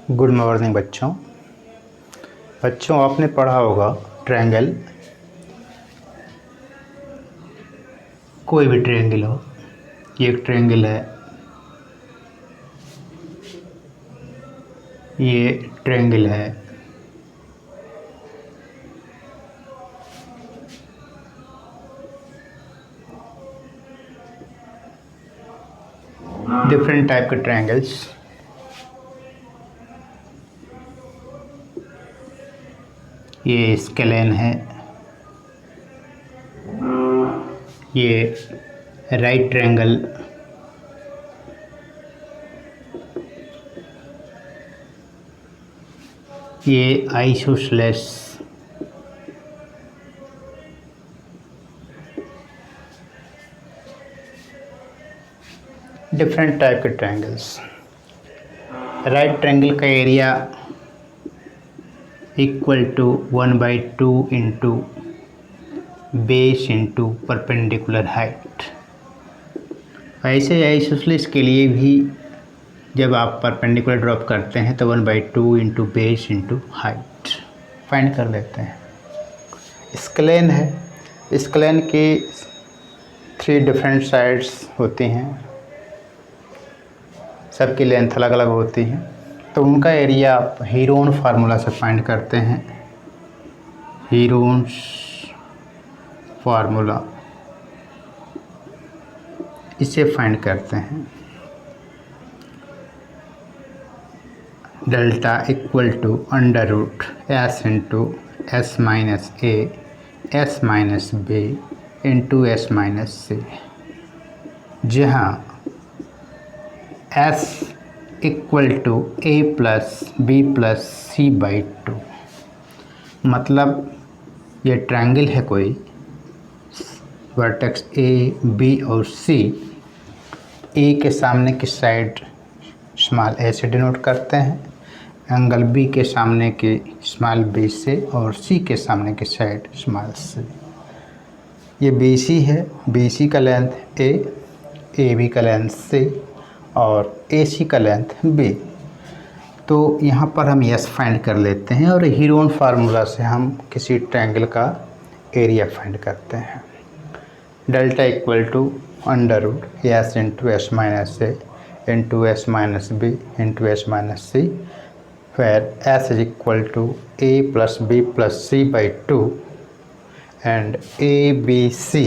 Good morning बच्चों। आपने पढ़ा होगा ट्रायंगल। कोई भी ट्रायंगल हो, ये एक ट्रायंगल है, ये ट्रायंगल है, डिफरेंट टाइप के ट्रायंगल्स। ये स्केलेन है, ये राइट ट्रायंगल, ये आइसोसेलेस, डिफरेंट टाइप के ट्रायंगल्स। राइट ट्रायंगल का area equal to 1/2 into base into perpendicular height. ऐसे आइसोसेलेस के लिए भी जब आप परपेंडिकुलर ड्रॉप करते हैं तो 1/2 into base into height find कर लेते हैं। स्केलेन है, स्केलेन की 3 डिफरेंट साइड्स होती हैं, सबकी लेंथ अलग अलग होती है, तो उनका एरिया आप हीरोन फार्मूला से फाइंड करते हैं। हीरोन्स फार्मूला, इसे फाइंड करते हैं। Delta equal to under root S into S minus A S minus B into S minus C, जहाँ S equal to A plus B plus C by 2। मतलब ये triangle है कोई, वर्टेक्स ए बी और सी, ए के सामने की साइड स्मॉल ए से डिनोट करते हैं, एंगल बी के सामने की स्मॉल बी से, और सी के सामने की साइड स्मॉल सी। ये बी सी है, बी सी का लेंथ ए बी का लेंथ सी और ए सी का लेंथ बी। तो यहाँ पर हम एस फाइंड कर लेते हैं और हीरोन फार्मूला से हम किसी ट्रायंगल का एरिया फाइंड करते हैं। Delta equal to under root S into S minus a into S minus B into S minus c, where s is equal to a plus b plus c by 2 and a, b, c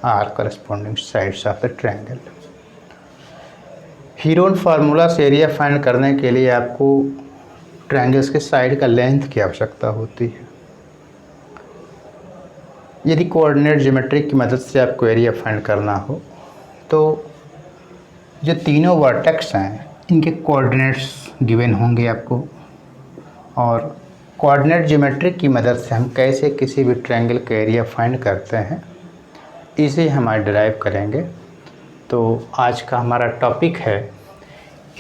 are corresponding sides of the triangle। Heron formula से area find करने के लिए आपको triangles के side का length की आवश्यकता होती है। यदि कोऑर्डिनेट ज्योमेट्री की मदद से आपको एरिया फाइंड करना हो तो जो तीनों वर्टेक्स हैं इनके कोऑर्डिनेट्स गिवन होंगे आपको, और कोऑर्डिनेट ज्योमेट्री की मदद से हम कैसे किसी भी ट्रायंगल का एरिया फाइंड करते हैं इसे हम आज डिराइव करेंगे। तो आज का हमारा टॉपिक है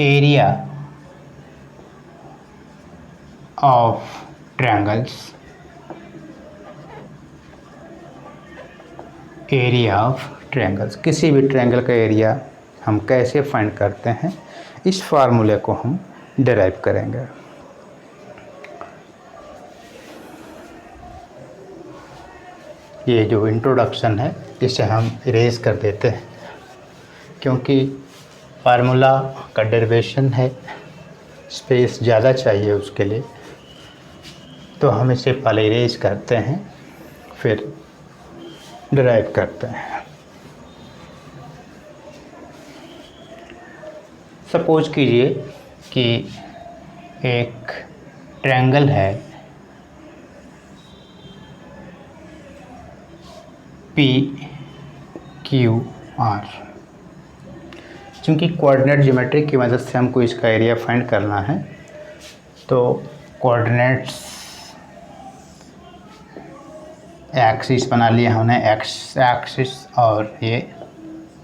area of triangles. Area of triangles, किसी भी ट्रायंगल का एरिया हम कैसे फाइंड करते हैं, इस फार्मूले को हम डिराइव करेंगे। ये जो इंट्रोडक्शन है इसे हम इरेज कर देते हैं, क्योंकि फार्मूला का डेरिवेशन है, स्पेस ज़्यादा चाहिए उसके लिए, तो हम इसे पहले इरेज करते हैं फिर डिराइव करते हैं। सपोज कीजिए कि एक ट्रायंगल है PQR। चूँकि कोऑर्डिनेट ज्योमेट्री की मदद से हमको इसका एरिया फाइंड करना है, तो कोऑर्डिनेट्स एक्सिस बना लिया हमने, एक्स एक्सिस और ये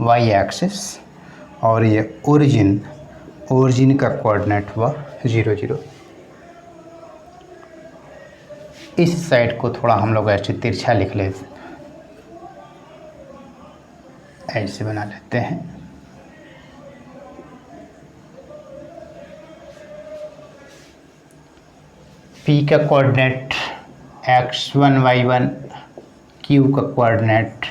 वाई एक्सिस, और ये ओरिजिन का कोऑर्डिनेट हुआ 0 0। इस साइड को थोड़ा हम लोग ऐसे तिरछा लिख लेते, ऐसे बना लेते हैं। P का कोऑर्डिनेट x1 y1, Q का कोऑर्डिनेट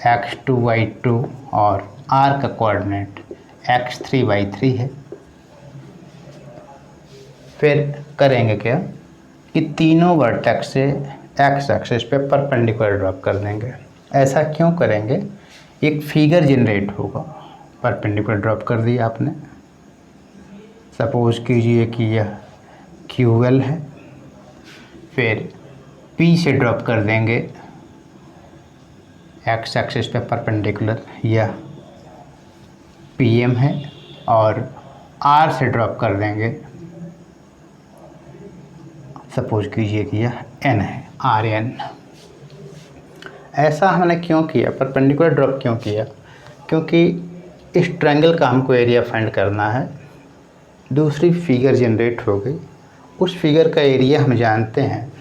x2 y2 और R का कोऑर्डिनेट x3 y3 है। फिर करेंगे क्या कि तीनों वर्टेक्स से एक्स एक्सिस पे परपेंडिकुलर ड्रॉप कर देंगे। ऐसा क्यों करेंगे, एक फिगर जनरेट होगा। परपेंडिकुलर ड्रॉप कर दिया आपने, सपोज कीजिए कि यह QL है, फिर P से ड्रॉप कर देंगे एक्स एक्सिस पे परपेंडिकुलर, यह PM है, और R से ड्रॉप कर देंगे, सपोज कीजिए कि यह N है, RN। ऐसा हमने क्यों किया, परपेंडिकुलर ड्रॉप क्यों किया, क्योंकि इस ट्रायंगल का हमको एरिया फाइंड करना है। दूसरी फिगर जनरेट हो गई, उस फिगर का एरिया हम जानते हैं।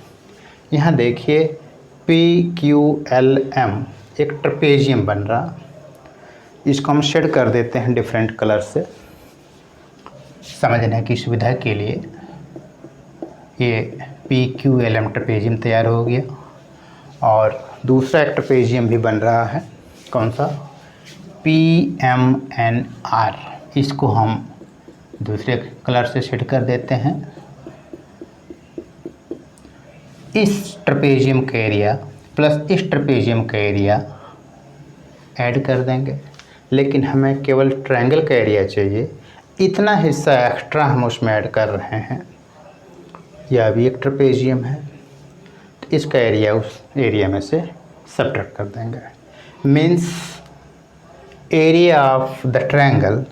यहाँ देखिए PQLM एक ट्रेपेजियम बन रहा, इसको हम शेड कर देते हैं डिफरेंट कलर से समझने की सुविधा के लिए। ये PQLM ट्रेपेजियम तैयार हो गया, और दूसरा एक ट्रेपेजियम भी बन रहा है, कौन सा, PMNR। इसको हम दूसरे कलर से शेड कर देते हैं। इस ट्रेपेजियम का एरिया प्लस इस ट्रेपेजियम का एरिया ऐड कर देंगे, लेकिन हमें केवल ट्रायंगल का एरिया चाहिए। इतना हिस्सा एक्स्ट्रा हम उसमें ऐड कर रहे हैं। यह भी एक ट्रेपेजियम है, तो इसका एरिया उस एरिया में से सब्ट्रैक्ट कर देंगे। Means area of the triangle,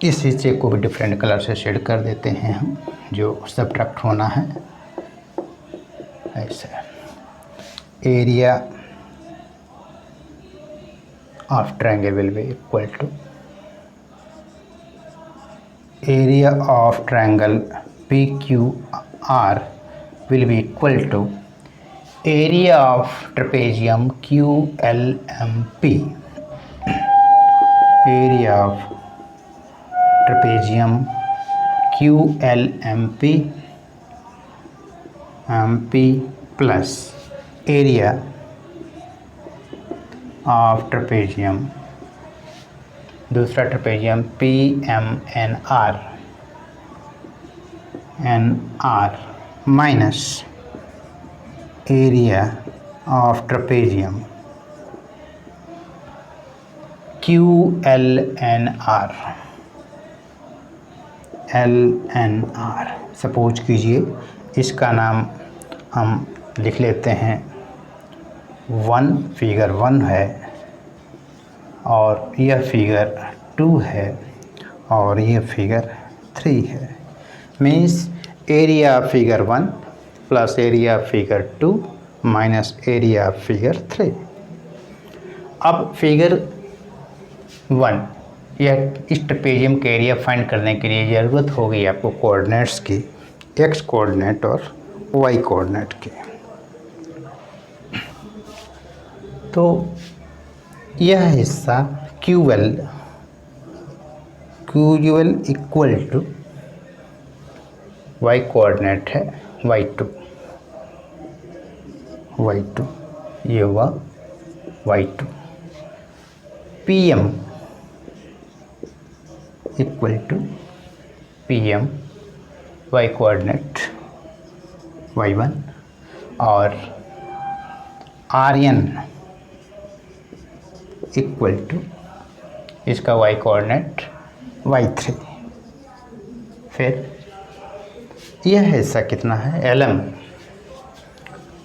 इस हिस्से को भी डिफरेंट कलर से शेड कर देते हैं हम, जो सब्ट्रैक्ट होना है। ऐसे area of triangle will be equal to area of triangle PQR will be equal to area of trapezium QLMP. Area of trapezium QLMP MP plus area of trapezium दूसरा trapezium PMNR minus area of trapezium QLNR। Suppose कीजिए इसका नाम हम लिख लेते हैं 1, figure 1 है, और यह फिगर 2 है, और यह फिगर 3 है। Means area figure 1 plus area figure 2 minus area figure 3। अब फिगर 1, यह इस ट्रेपेजियम के एरिया फाइंड करने के लिए ज़रूरत होगी आपको कोऑर्डिनेट्स की, एक्स कोऑर्डिनेट और वाई कोऑर्डिनेट की। तो यह हिस्सा QL equal to y coordinate है y2, ये हुआ y2। PM equal to PM y coordinate y1, और RN इक्वल टू इसका y कोऑर्डिनेट y3। फिर यह हिस्सा कितना है, LM,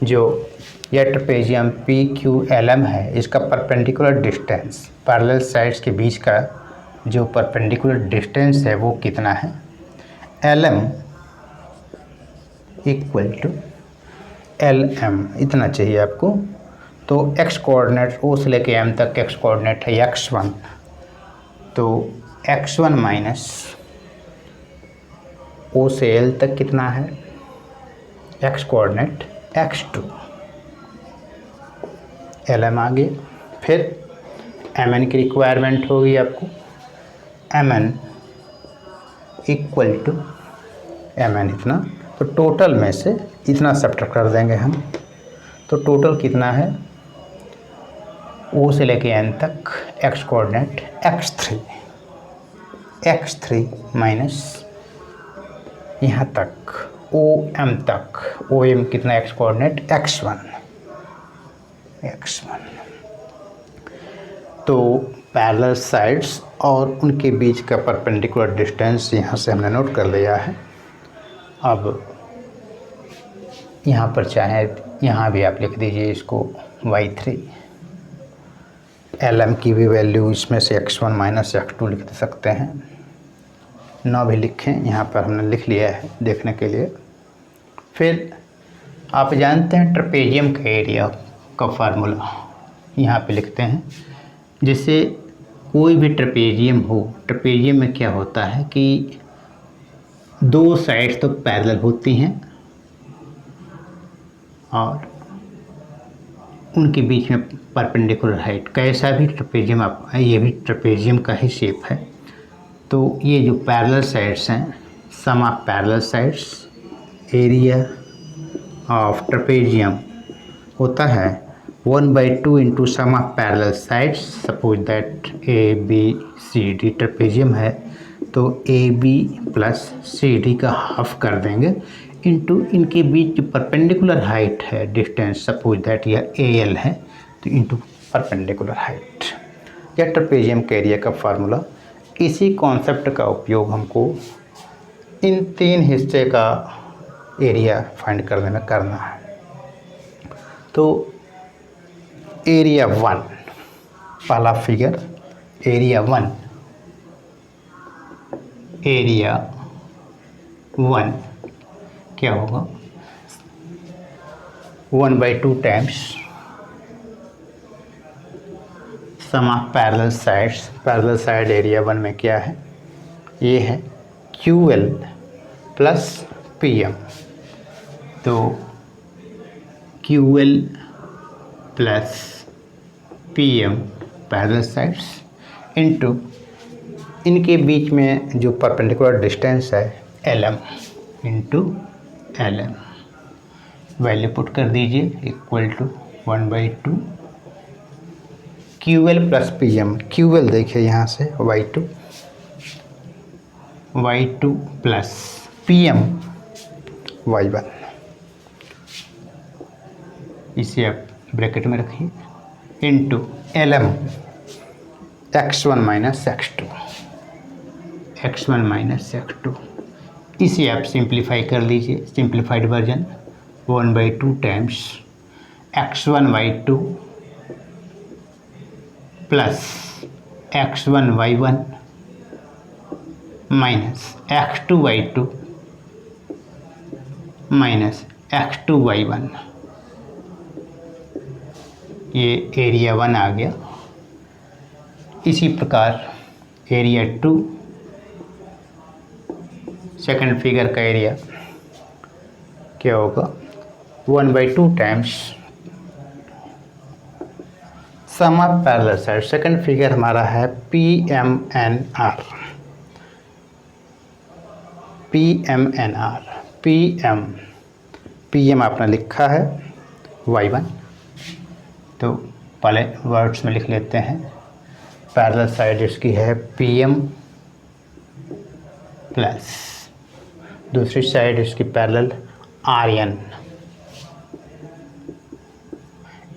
जो यह ट्रेपेजियम PQLM है, इसका परपेंडिकुलर डिस्टेंस, पैरेलल साइड्स के बीच का जो परपेंडिकुलर डिस्टेंस है वो कितना है, LM इक्वल टू LM, इतना चाहिए आपको। तो x कोऑर्डिनेट O से लेके M तक x कोऑर्डिनेट है x1, तो x1 माइनस O से L तक कितना है, x कोऑर्डिनेट x2, LM आ गया। फिर MN की रिक्वायरमेंट होगी आपको, MN इक्वल टू mn इतना। तो टोटल में से इतना सब्ट्रैक्ट कर देंगे हम। तो टोटल कितना है, O से लेके n तक x कोऑर्डिनेट x3 माइनस यहाँ तक OM तक, OM कितना x कोऑर्डिनेट x1। तो पैरेलल साइड्स और उनके बीच का परपेंडिकुलर डिस्टेंस यहाँ से हमने नोट कर लिया है। अब यहाँ पर चाहे यहाँ भी आप लिख दीजिए इसको y3, LM की भी वैल्यू इसमें से x1 माइनस x2 लिख सकते हैं। ना भी लिखें, यहाँ पर हमने लिख लिया है देखने के लिए। फिर आप जानते हैं ट्रेपेजियम का एरिया का फार्मूला यहाँ पे लिखते हैं। जैसे कोई भी ट्रेपेजियम हो, ट्रेपेजियम में क्या होता है कि दो साइड्स तो पैरेलल होती हैं और उनके बीच में परपेंडिकुलर हाइट। कैसा भी ट्रेपेजियम आप, ये भी ट्रेपेजियम का ही शेप है। तो ये जो पैरेलल साइड्स हैं, sum of parallel sides area of trapezium होता है 1/2 into sum of parallel sides. Suppose that ABCD trapezium है तो AB प्लस CD का हाफ कर देंगे इंटू इनके बीच जो परपेंडिकुलर हाइट है डिस्टेंस, सपोज दैट यह AL है तो इंटू परपेंडिकुलर हाइट। यह ट्रेपेजियम के एरिया का फार्मूला। इसी कॉन्सेप्ट का उपयोग हमको इन तीन हिस्से का एरिया फाइंड करने में करना है। तो एरिया 1, पहला फिगर एरिया 1 क्या होगा 1/2 times sum of parallel sides. Parallel side area 1 में क्या है, ये है QL प्लस PM। तो QL plus PM parallel sides into इनके बीच में जो परपेंडिकुलर डिस्टेंस है LM into LM। Value put कर दीजिए equal to 1/2 QL plus PM। QL देखिए यहाँ से y2 प्लस PM y1। इसे आप ब्रैकेट में रखिए into LM x1 minus x2। इसे आप सिंप्लीफाई कर लीजिए, simplified version 1/2 times x1 y2 plus x1 y1 minus x2 y2 minus x2 y1। ये एरिया 1 आ गया। इसी प्रकार एरिया 2, सेकंड फिगर का एरिया क्या होगा 1/2 times sum of parallel side. Second figure हमारा है PMNR। PM आपने लिखा है y1, तो पहले वर्ड्स में लिख लेते हैं। पैरेलल साइड इसकी है PM प्लस दूसरी साइड इसकी पैरेलल RN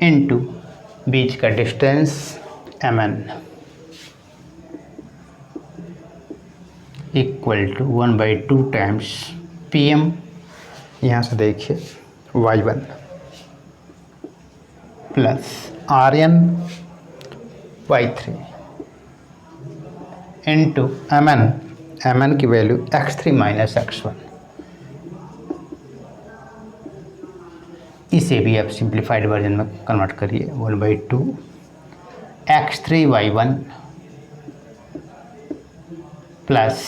इनटू बीच का distance MN equal to 1/2 times PM, यहाँ से देखिए y1 plus RN y3 into MN की वैल्यू x3 माइनस x1। इसे भी आप सिंप्लीफाइड वर्जन में कन्वर्ट करिए 1/2 x3 y1 plus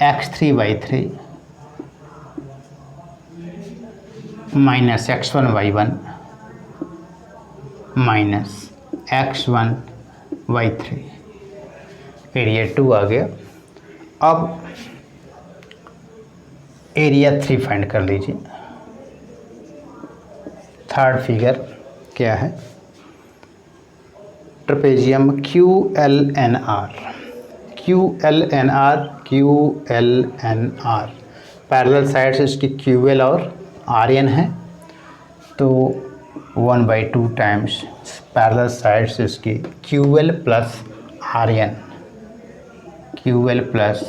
x3 y3 minus x1 y1 minus x1 y3। Area 2 आ गया। अब एरिया 3 फाइंड कर लीजिए। थर्ड फिगर क्या है, trapezium QLNR, QLNR, QLNR parallel sides इसकी QL और RN है, तो 1/2 टाइम्स पैरेलल साइड्स इसकी QL plus RN, QL plus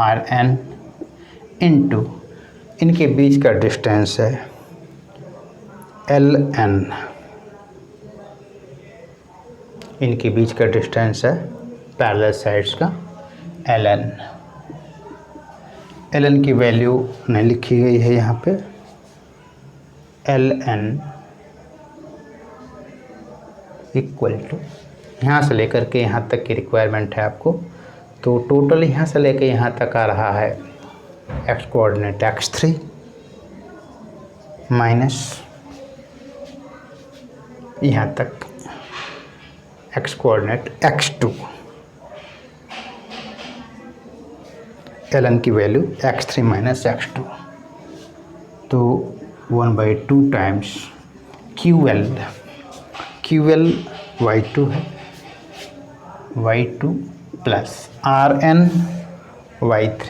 RN into इनके बीच का डिस्टेंस है LN, इनके बीच का डिस्टेंस है पैरेलल साइड्स का LN। LN की वैल्यू नहीं लिखी गई है यहाँ पे, LN इक्वल टू यहाँ से लेकर के यहाँ तक की रिक्वायरमेंट है आपको, तो टोटल यहाँ से लेकर यहाँ तक आ रहा है x कोऑर्डिनेट x3 माइनस यहाँ तक x कोऑर्डिनेट x2, ln की वैल्यू x3 माइनस x2, तो 1/2 टाइम्स QL y2 है, y2 plus RN y3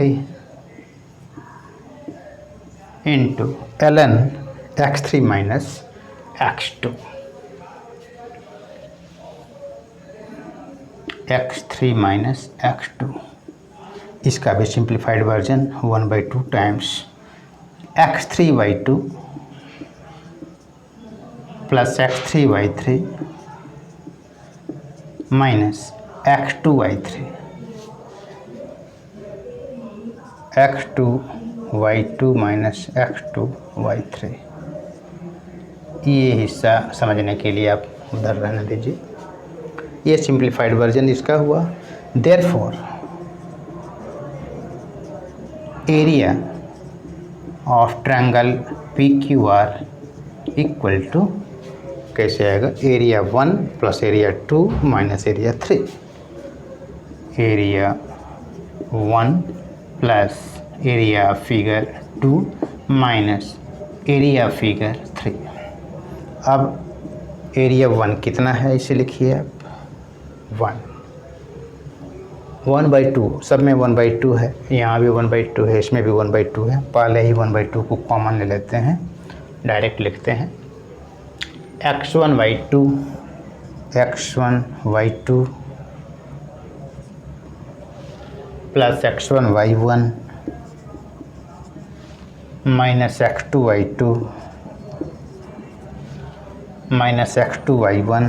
into ln x3 minus x2, x3 minus x2, इसका भी simplified version 1/2 times x3y2 plus x3y3 minus x2y3, x2y2 minus x2y3। ये हिस्सा समझने के लिए आप उधर रहने दीजिए, ये सिंप्लीफाइड वर्जन इसका हुआ। Therefore area of triangle PQR equal to कैसे आएगा, area 1 plus area 2 minus area 3, area 1 plus area figure 2 minus area figure 3। अब एरिया 1 कितना है इसे लिखिए आप, 1/2, सब में 1/2 है, यहाँ भी 1/2 है, इसमें भी 1/2 है। पहले ही 1/2 को कॉमन ले लेते हैं, डायरेक्ट लिखते हैं x1y2 plus x1y1 minus x2y2 minus x2y1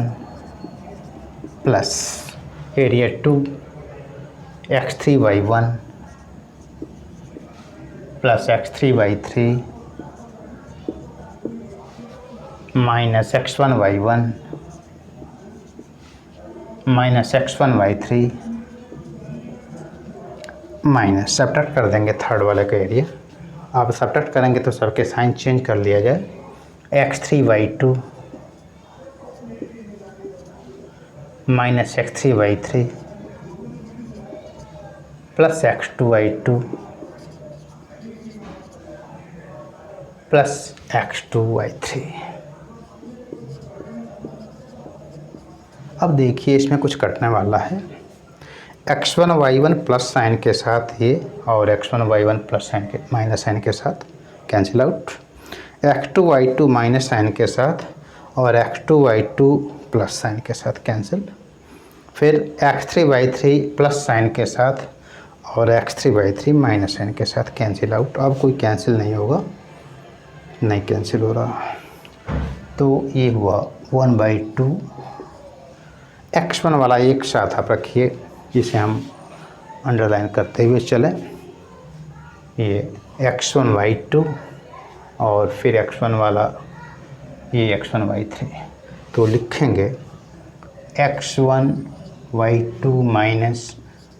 plus area 2 x3y1 plus x3y3 minus x1y1 minus x1y3 minus, subtract कर देंगे थर्ड वाले का एरिया। आप सब्ट्रैक्ट करेंगे तो सबके साइन चेंज कर लिया जाए, x3y2 minus x3y3 plus x2y2 plus x2y3। अब देखिए इसमें कुछ कटने वाला है, x1y1 प्लस साइन के साथ ये और x1y1 प्लस साइन के माइनस साइन के साथ cancel out, x2y2 minus sign के साथ और x2y2 प्लस साइन के साथ कैंसिल, फिर x3y3 प्लस साइन के साथ और x3y3 माइनस साइन के साथ कैंसिल आउट। अब कोई कैंसिल नहीं होगा, नहीं कैंसिल हो रहा, तो ये हुआ 1/2। x1 वाला एक साथ आप रखिए, जिसे हम अंडरलाइन करते हुए चलें, ये x1y2 और फिर x1 वाला ये x1y3, तो लिखेंगे x1y2 माइनस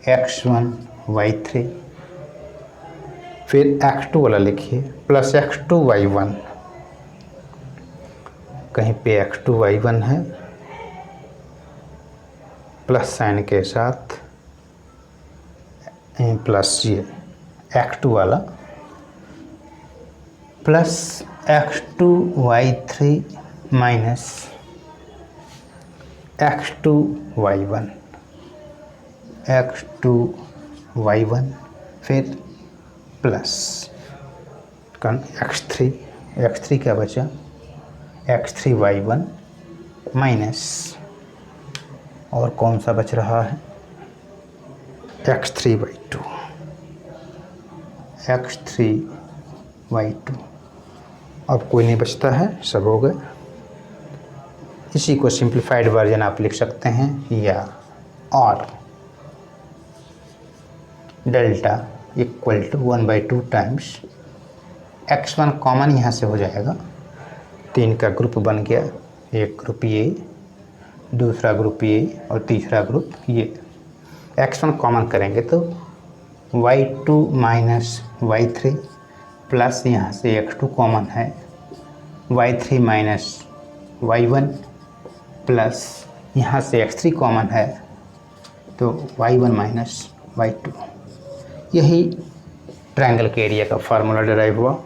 x1y3, फिर x2 वाला लिखिए प्लस x2y1, कहीं पे x2y1 है प्लस साइन के साथ प्लस ये x2 वाला प्लस x2y3 माइनस x2y1 फिर प्लस x3 क्या बचा, x3y1 माइनस और कौन सा बच रहा है, x3y2 अब कोई नहीं बचता है, सब हो गए। इसी को सिंप्लीफाइड वर्जन आप लिख सकते हैं, या और delta equal to 1/2 times x1 common यहाँ से हो जाएगा, 3 का ग्रुप बन गया, एक ग्रुप ये, दूसरा ग्रुप ये और तीसरा ग्रुप ये। x1 कॉमन करेंगे तो y2 माइनस y3 प्लस यहाँ से x2 कॉमन है, y3 माइनस y1 प्लस यहाँ से x3 कॉमन है तो y1 माइनस y2। यही ट्रायंगल के एरिया का फार्मूला डिराइव हुआ।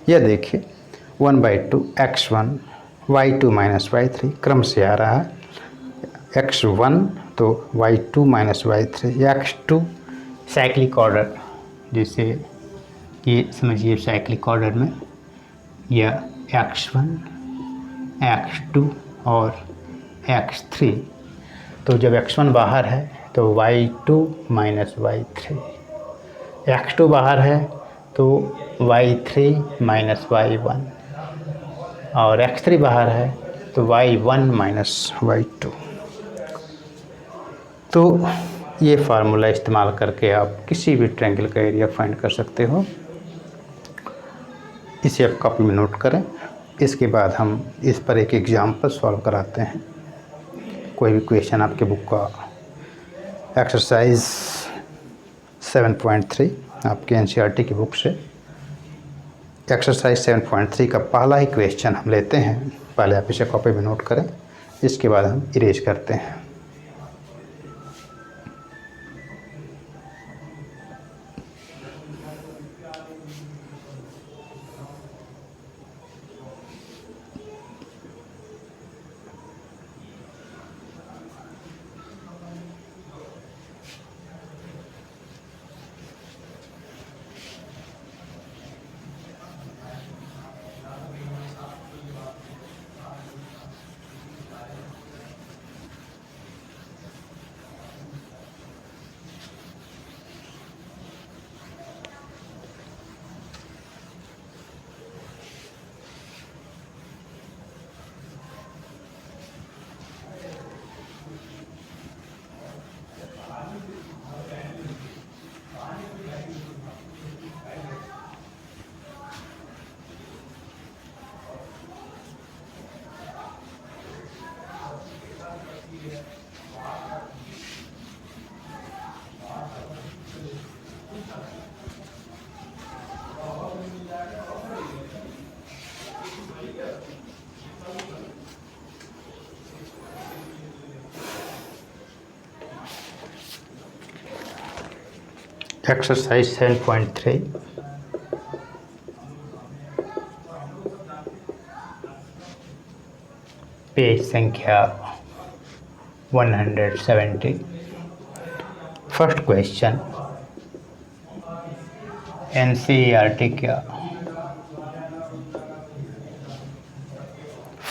यह देखिए 1/2 x1 y2 माइनस y3 क्रम से आ रहा है, x1 तो y2 minus y3, x2 cyclic order, जैसे ये समझिए साइक्लिक ऑर्डर में यह x1 x2 और x3, तो जब x1 बाहर है तो y2 माइनस y3, x2 बाहर है तो y3 माइनस y1 और x3 बाहर है तो y1 माइनस y2। तो ये फार्मूला इस्तेमाल करके आप किसी भी ट्रायंगल का एरिया फाइंड कर सकते हो। इसे आप कॉपी में नोट करें। इसके बाद हम इस पर एक एग्जाम्पल सॉल्व कराते हैं। कोई भी क्वेश्चन आपके बुक का एक्सरसाइज 7.3 आपके एनसीईआरटी की बुक से एक्सरसाइज 7.3 का पहला ही क्वेश्चन हम लेते हैं। पहले आप इसे कॉपी में नोट करें, इसके बाद हम इरेज करते हैं। एक्सरसाइज 7.3 पेज संख्या 170। फर्स्ट क्वेश्चन, एनसीईआरटी क्या,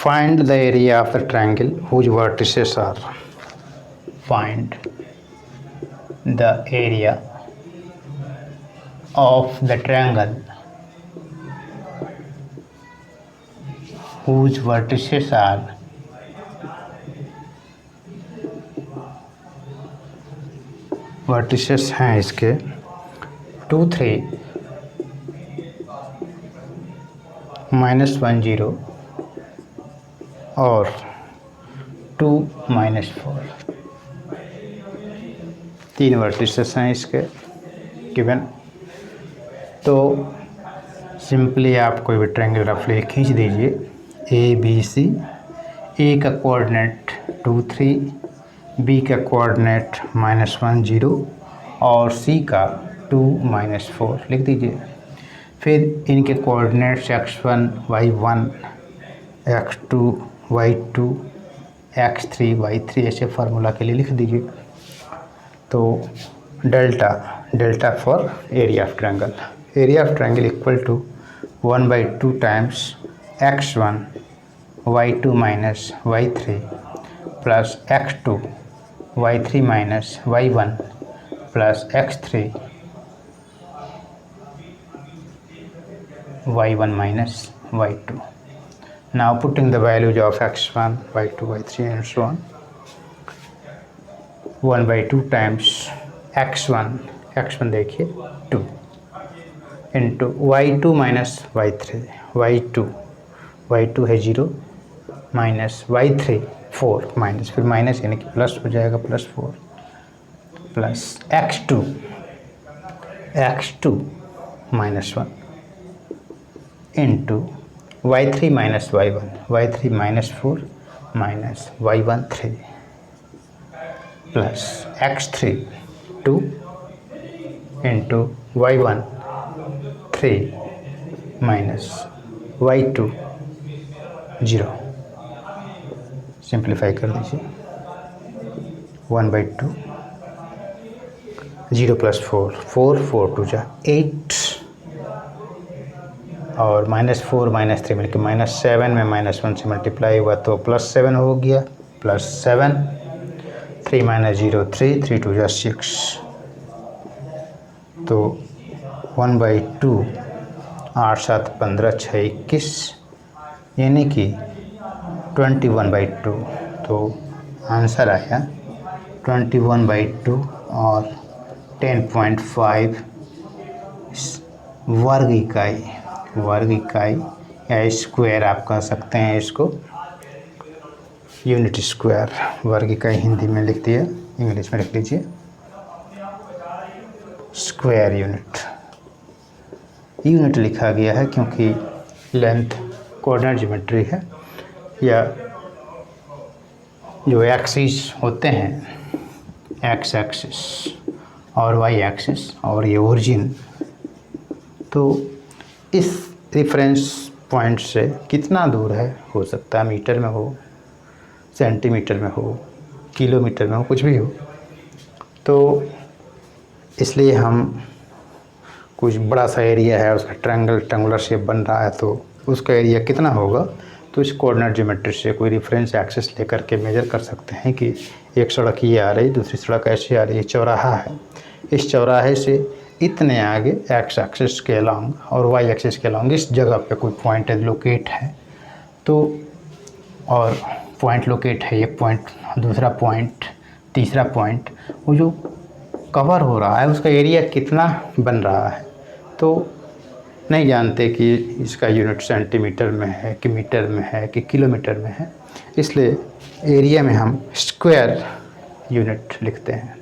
find the area of the triangle whose vertices are, find the area of the triangle whose vertices are vertices हैं इसके 2 3 -1 0 और 2 -4। 3 वर्टिसेस हैं इसके गिवन। तो सिंपली आप कोई भी ट्रायंगल रफली खींच दीजिए, ए बी सी। ए का कोऑर्डिनेट 2 3, बी का कोऑर्डिनेट -1 0 और सी का 2 -4 लिख दीजिए। फिर इनके coordinates x1 y1 x2 y2 x3 y3 ऐसे फार्मूला के लिए लिख दीजिए। तो delta for area of triangle equal to 1/2 times x1 y2 minus y3 plus x2 y3 minus y1 plus x3 y1 minus y2. Now putting the values of x1, y2, y3 and so on. 1/2 times x1 देखिए 2 into y2 minus y3 y2 है 0 minus y3 4 minus फिर minus यानी कि plus हो जाएगा plus 4 plus x2 minus 1 into y3 minus y3 minus 4 minus y1 3 plus x3 2 into y1 3 minus y2 0। Simplify कर दीजिए 1/2 0 plus 4 2 जा 8 और -4 -3 मिलकर -7 में -1 से मल्टीप्लाई हुआ तो +7 हो गया +7 3 - 0 3 2 जा 6 तो 1/2 8 7 15 6 21 यानी कि 21/2 तो आंसर आया 21/2 और 10.5 वर्ग इकाई या स्क्वायर आप कह सकते हैं इसको, यूनिट स्क्वायर। वर्ग इकाई हिंदी में लिख दिया, इंग्लिश में लिख लीजिए स्क्वायर यूनिट लिखा गया है क्योंकि लेंथ कोऑर्डिनेट ज्योमेट्री है, या जो एक्सिस होते हैं एक्स एक्सिस और वाई एक्सिस और ये ओरिजिन, तो इस रेफरेंस पॉइंट से कितना दूर है हो सकता है मीटर में हो, सेंटीमीटर में हो, किलोमीटर में हो, कुछ भी हो। तो इसलिए हम कुछ बड़ा सा एरिया है उसका ट्रायंगुलर शेप बन रहा है तो उसका एरिया कितना होगा, तो इस कोऑर्डिनेट ज्योमेट्री से कोई रेफरेंस एक्सिस लेकर के मेजर कर सकते हैं कि एक सड़क ये आ रही, दूसरी सड़क ऐसे आ रही है, चौराहा है, इस चौराहे से इतने आगे एक्स एक्सिस के अलॉन्ग और वाई एक्सिस के अलॉन्ग इस जगह पे कोई पॉइंट लोकेट है, तो और पॉइंट लोकेट है, एक पॉइंट, दूसरा पॉइंट, तीसरा पॉइंट, वो जो कवर हो रहा है उसका एरिया कितना बन रहा है, तो नहीं जानते कि इसका यूनिट सेंटीमीटर में है कि मीटर में है कि किलोमीटर में है, इसलिए एरिया में हम स्क्वायर यूनिट लिखते हैं।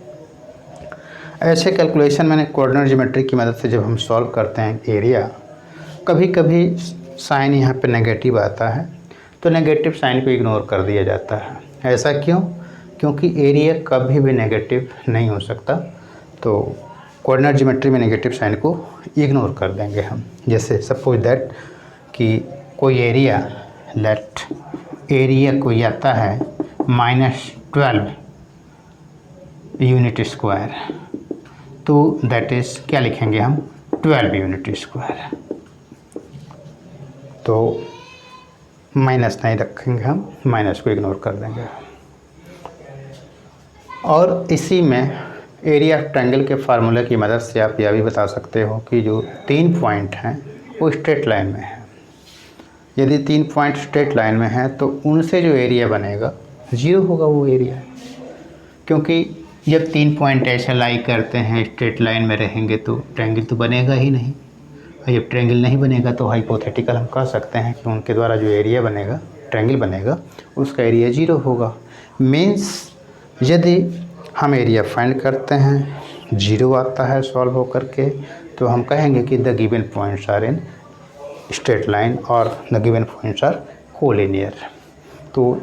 ऐसे कैलकुलेशन मैंने कोऑर्डिनेट ज्योमेट्री की मदद से जब हम सॉल्व करते हैं एरिया, कभी कभी साइन यहाँ पे नेगेटिव आता है तो नेगेटिव साइन को इग्नोर कर दिया जाता है। ऐसा क्यों? क्योंकि एरिया कभी भी नेगेटिव नहीं हो सकता, तो कोऑर्डिनेट ज्योमेट्री में नेगेटिव साइन को इग्नोर कर देंगे हम। जैसे सपोज दैट कि कोई एरिया, लेट एरिया कोई आता है -12 यूनिट स्क्वायर, तो दैट इज़ क्या लिखेंगे हम 12 यूनिट स्क्वायर, तो माइनस नहीं रखेंगे हम, माइनस को इग्नोर कर देंगे। और इसी में एरिया ऑफ ट्रायंगल के फार्मूले की मदद से आप यह भी बता सकते हो कि जो 3 पॉइंट हैं वो स्ट्रेट लाइन में है। यदि 3 पॉइंट स्ट्रेट लाइन में है तो उनसे जो एरिया बनेगा 0 होगा वो एरिया, क्योंकि जब 3 पॉइंट ऐसे लाई करते हैं स्ट्रेट लाइन में रहेंगे तो ट्रायंगल तो बनेगा ही नहीं, और जब ट्रायंगल नहीं बनेगा तो हाइपोथेटिकल हम कह सकते हैं कि उनके द्वारा जो एरिया बनेगा, ट्रायंगल बनेगा, उसका एरिया 0 होगा। मीन्स यदि हम एरिया फाइंड करते हैं 0 आता है सॉल्व हो करके, तो हम कहेंगे कि the given points are in straight line और the given points are collinear. तो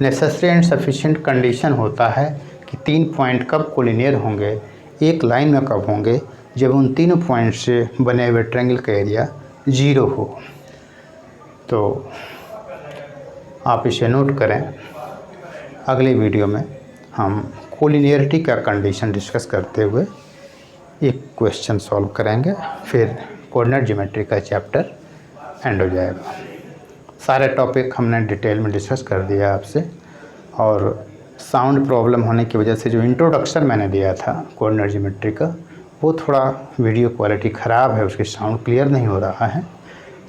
नेसेसरी एंड सफिशिएंट कंडीशन होता है कि 3 पॉइंट कब कोलिनियर होंगे, एक लाइन में कब होंगे, जब उन तीनों पॉइंट से बने हुए ट्रायंगल का एरिया 0 हो। तो आप इसे नोट करें। अगले वीडियो में हम कोलिनियरिटी का कंडीशन डिस्कस करते हुए एक क्वेश्चन सॉल्व करेंगे, फिर कोऑर्डिनेट ज्योमेट्री का चैप्टर एंड हो जाएगा। सारे टॉपिक हमने डिटेल में डिस्कस कर दिया आपसे, और साउंड प्रॉब्लम होने की वजह से जो इंट्रोडक्शन मैंने दिया था कोऑर्डिनेट ज्योमेट्री का, वो थोड़ा वीडियो क्वालिटी ख़राब है, उसकी साउंड क्लियर नहीं हो रहा है।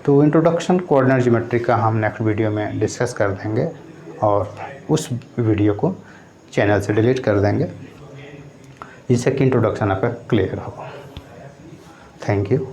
तो इंट्रोडक्शन कोऑर्डिनेट ज्योमेट्री का हम नेक्स्ट वीडियो में डिस्कस कर देंगे, और उस वीडियो को चैनल से डिलीट कर देंगे, जिससे कि इंट्रोडक्शन आपका क्लियर हो। Thank you.